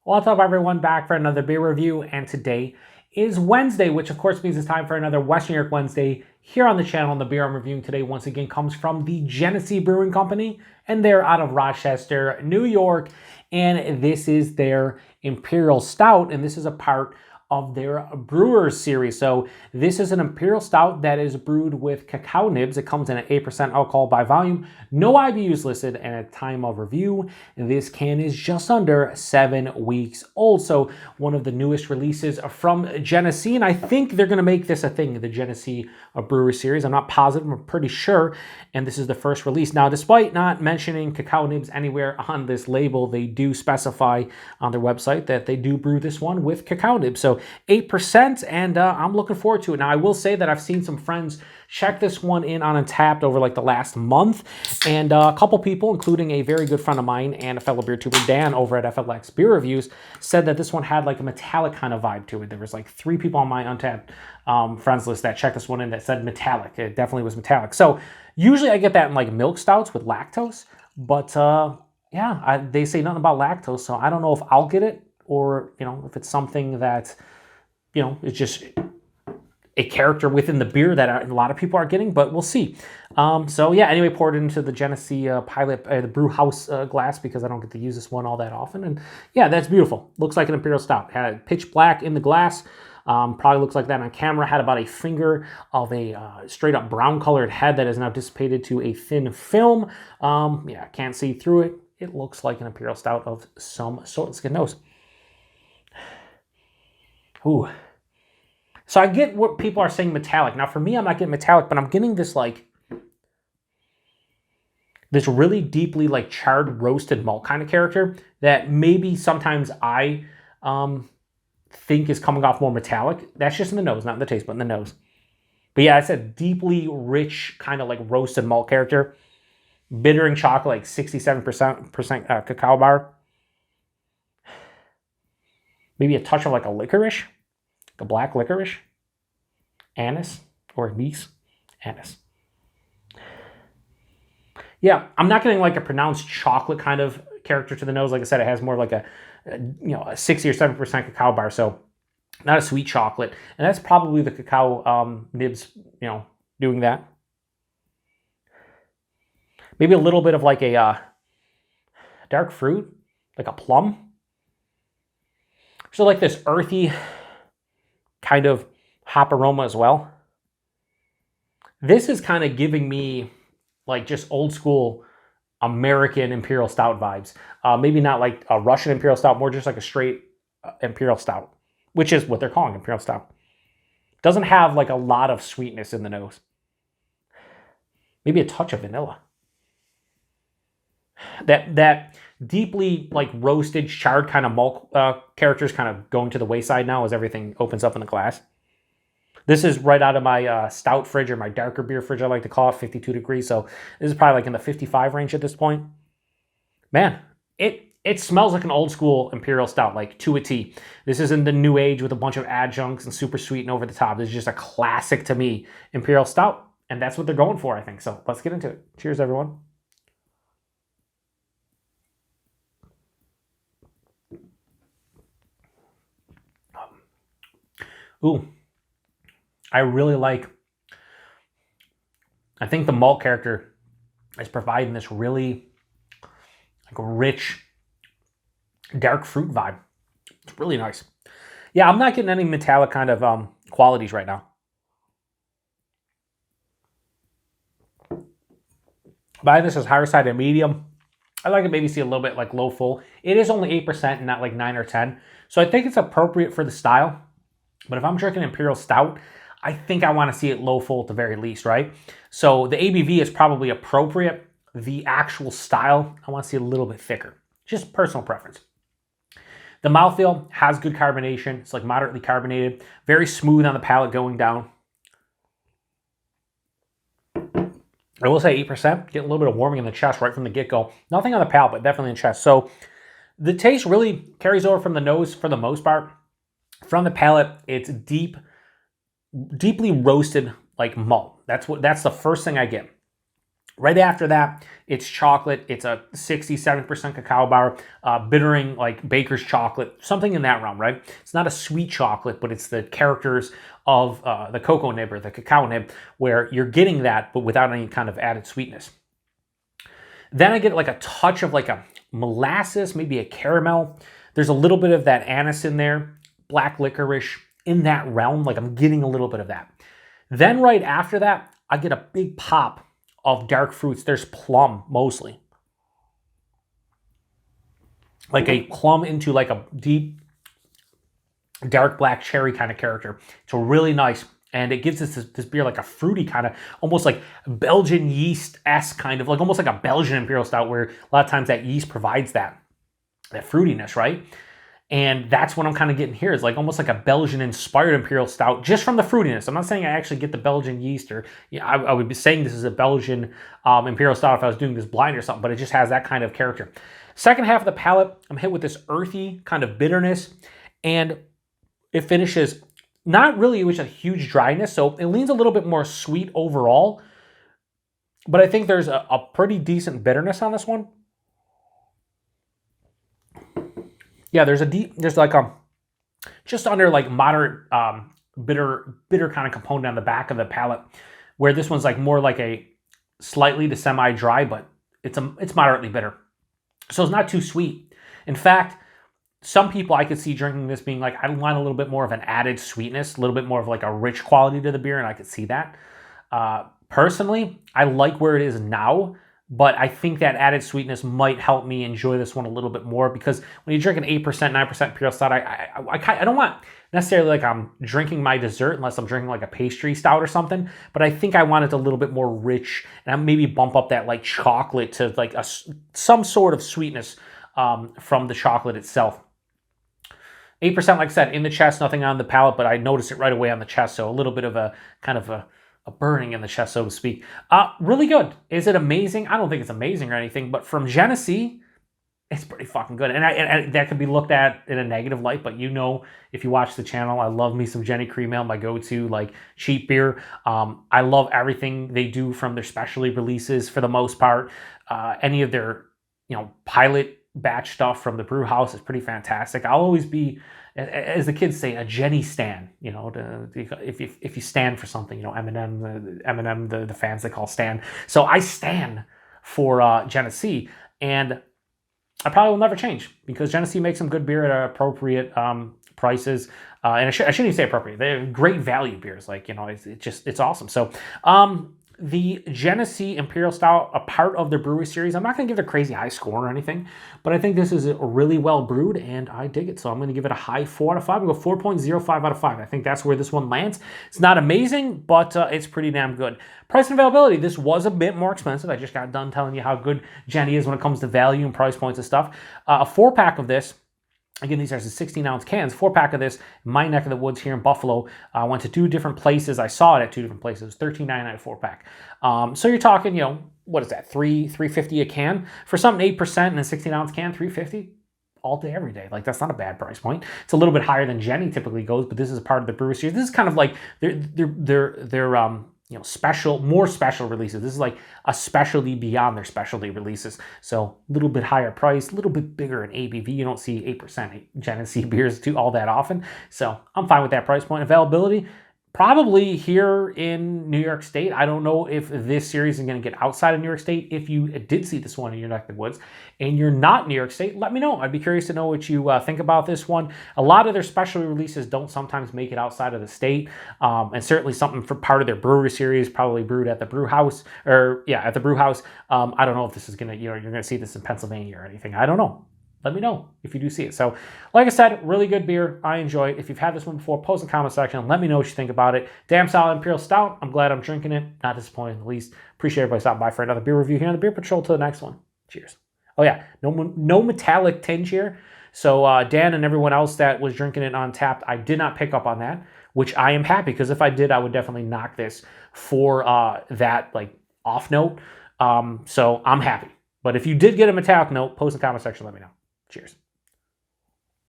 What's up, everyone? Back for another beer review, and today is Wednesday, which of course means it's time for another Western New York Wednesday here on the channel. And the beer I'm reviewing today once again comes from the Genesee Brewing Company, and they're out of Rochester, New York, and this is their Imperial Stout, and this is a part of their Brewers series. So this is an Imperial Stout that is brewed with cacao nibs. It comes in at 8% alcohol by volume. No IBUs listed, and at time of review, this can is just under 7 weeks old. So one of the newest releases from Genesee, and I think they're going to make this a thing, the Genesee Brewers series. I'm not positive, I'm pretty sure, and this is the first release. Now, despite not mentioning cacao nibs anywhere on this label, they do specify on their website that they do brew this one with cacao nibs. So 8%, and I'm looking forward to it. Now, I will say that I've seen some friends check this one in on Untapped over like the last month, and a couple people, including a very good friend of mine and a fellow beer tuber, Dan, over at FLX Beer Reviews, said that this one had like a metallic kind of vibe to it. There was like 3 people on my Untapped friends list that checked this one in that said metallic. It definitely was metallic. So usually I get that in like milk stouts with lactose, but yeah, they say nothing about lactose, so I don't know if I'll get it, or, you know, if it's something that, you know, it's just a character within the beer that a lot of people are getting, but we'll see. So yeah, anyway, poured it into the Genesee Pilot, the brew house glass, because I don't get to use this one all that often. And yeah, that's beautiful. Looks like an Imperial Stout. Had pitch black in the glass. Probably looks like that on camera. Had about a finger of a straight up brown colored head that is now dissipated to a thin film. Yeah, can't see through it. It looks like an Imperial Stout of some sort. Let's get a nose. Ooh. So I get what people are saying metallic. Now for me, I'm not getting metallic, but I'm getting this like, this really deeply like charred roasted malt kind of character that maybe sometimes I think is coming off more metallic. That's just in the nose, not in the taste, but in the nose. But yeah, it's a deeply rich kind of like roasted malt character. Bittering chocolate, like 67% cacao bar. Maybe a touch of like a licorice. A black licorice, anise, or anise, anise. Yeah, I'm not getting like a pronounced chocolate kind of character to the nose. Like I said, it has more like a 60 or 7% cacao bar, so not a sweet chocolate. And that's probably the cacao nibs, doing that. Maybe a little bit of like a dark fruit, like a plum. So like this earthy kind of hop aroma as well. This is kind of giving me like just old school American Imperial Stout vibes. Maybe not like a Russian Imperial Stout, more just like a straight Imperial Stout, which is what they're calling Imperial Stout. Doesn't have like a lot of sweetness in the nose. Maybe a touch of vanilla. That deeply like roasted, charred kind of malt character is kind of going to the wayside now as everything opens up in the glass. This is right out of my stout fridge, or my darker beer fridge, I like to call it, 52 degrees. So this is probably like in the 55 range at this point. Man, it smells like an old school Imperial Stout, like to a T. This is in the new age with a bunch of adjuncts and super sweet and over the top. This is just a classic to me Imperial Stout, and that's what they're going for, I think. So let's get into it. Cheers, everyone. Ooh, I really like, I think the malt character is providing this really like rich, dark fruit vibe. It's really nice. Yeah, I'm not getting any metallic kind of qualities right now. But this is higher side of medium. I like to maybe see a little bit like low full. It is only 8% and not like 9 or 10. So I think it's appropriate for the style. But if I'm drinking Imperial Stout, I think I want to see it low full at the very least, right? So the ABV is probably appropriate. The actual style, I want to see a little bit thicker. Just personal preference. The mouthfeel has good carbonation. It's like moderately carbonated. Very smooth on the palate going down. I will say 8%. Get a little bit of warming in the chest right from the get-go. Nothing on the palate, but definitely in the chest. So the taste really carries over from the nose for the most part. From the palate, it's deeply roasted like malt. That's the first thing I get. Right after that, it's chocolate. It's a 67% cacao bar, bittering like baker's chocolate, something in that realm, right? It's not a sweet chocolate, but it's the characters of the cocoa nib or the cacao nib where you're getting that, but without any kind of added sweetness. Then I get like a touch of like a molasses, maybe a caramel. There's a little bit of that anise in there, black licorice in that realm. Like I'm getting a little bit of that. Then right after that, I get a big pop of dark fruits. There's plum mostly. Like a plum into like a deep, dark black cherry kind of character. It's really nice. And it gives us this beer like a fruity kind of, almost like Belgian yeast-esque kind of, like almost like a Belgian Imperial Stout where a lot of times that yeast provides that fruitiness, right? And that's what I'm kind of getting here is like almost like a Belgian-inspired Imperial Stout just from the fruitiness. I'm not saying I actually get the Belgian yeast or I would be saying this is a Belgian Imperial Stout if I was doing this blind or something, but it just has that kind of character. Second half of the palate, I'm hit with this earthy kind of bitterness and it finishes not really with a huge dryness, so it leans a little bit more sweet overall, but I think there's a pretty decent bitterness on this one. Yeah, there's like a just under like moderate bitter kind of component on the back of the palate, where this one's like more like a slightly to semi-dry, but it's moderately bitter. So it's not too sweet. In fact, some people I could see drinking this being like, I want a little bit more of an added sweetness, a little bit more of like a rich quality to the beer, and I could see that. Personally, I like where it is now, but I think that added sweetness might help me enjoy this one a little bit more because when you drink an 8%, 9% Imperial Stout, I don't want necessarily like I'm drinking my dessert unless I'm drinking like a pastry stout or something, but I think I want it a little bit more rich and I maybe bump up that like chocolate to like some sort of sweetness from the chocolate itself. 8%, like I said, in the chest, nothing on the palate, but I noticed it right away on the chest, so a little bit of a kind of a burning in the chest, so to speak. Really good. Is it amazing? I don't think it's amazing or anything, but from Genesee, it's pretty fucking good. And that could be looked at in a negative light, but you know, if you watch the channel, I love me some Genny Cream Ale, my go-to like cheap beer. I love everything they do from their specialty releases for the most part. Any of their, pilot batch stuff from the brew house is pretty fantastic. I'll always be, as the kids say, a Genny stan. If you stand for something, Eminem, the fans they call stan. So I stand for Genesee, and I probably will never change because Genesee makes some good beer at appropriate prices. And I shouldn't even say appropriate. They have great value beers. Like, it's awesome. So, the Genesee Imperial Stout, a part of the brewery series. I'm not going to give it a crazy high score or anything, but I think this is really well brewed, and I dig it. So I'm going to give it a high 4 out of 5. I'm going to go 4.05 out of 5. I think that's where this one lands. It's not amazing, but it's pretty damn good. Price and availability. This was a bit more expensive. I just got done telling you how good Genny is when it comes to value and price points and stuff. A 4-pack of this. Again, these are 16-ounce cans. 4-pack of this in my neck of the woods here in Buffalo. I went to 2 different places. I saw it at 2 different places. It was $13.99 a 4-pack. So you're talking, what is that? $3.50 a can for something 8% in a 16-ounce can. $3.50 all day, every day. Like that's not a bad price point. It's a little bit higher than Genny typically goes, but this is part of the brewer series. This is kind of like their more special releases. This is like a specialty beyond their specialty releases. So a little bit higher price, a little bit bigger in ABV. You don't see 8% Genesee beers too all that often. So I'm fine with that price point. Availability, probably here in New York State. I don't know if this series is going to get outside of New York State. If you did see this one in your neck of the woods and you're not in New York State, let me know. I'd be curious to know what you think about this one. A lot of their specialty releases don't sometimes make it outside of the state. And certainly something for part of their brewery series, probably brewed at the brew house at the brew house. I don't know if this is going to, you're going to see this in Pennsylvania or anything. I don't know. Let me know if you do see it. So, like I said, really good beer. I enjoy it. If you've had this one before, post in the comment section. Let me know what you think about it. Damn solid Imperial Stout. I'm glad I'm drinking it. Not disappointed in the least. Appreciate everybody stopping by for another beer review here on the Beer Patrol. To the next one. Cheers. Oh yeah, no metallic tinge here. So Dan and everyone else that was drinking it on tap, I did not pick up on that, which I am happy because if I did, I would definitely knock this for that like off note. So I'm happy. But if you did get a metallic note, post in the comment section. Let me know. Cheers.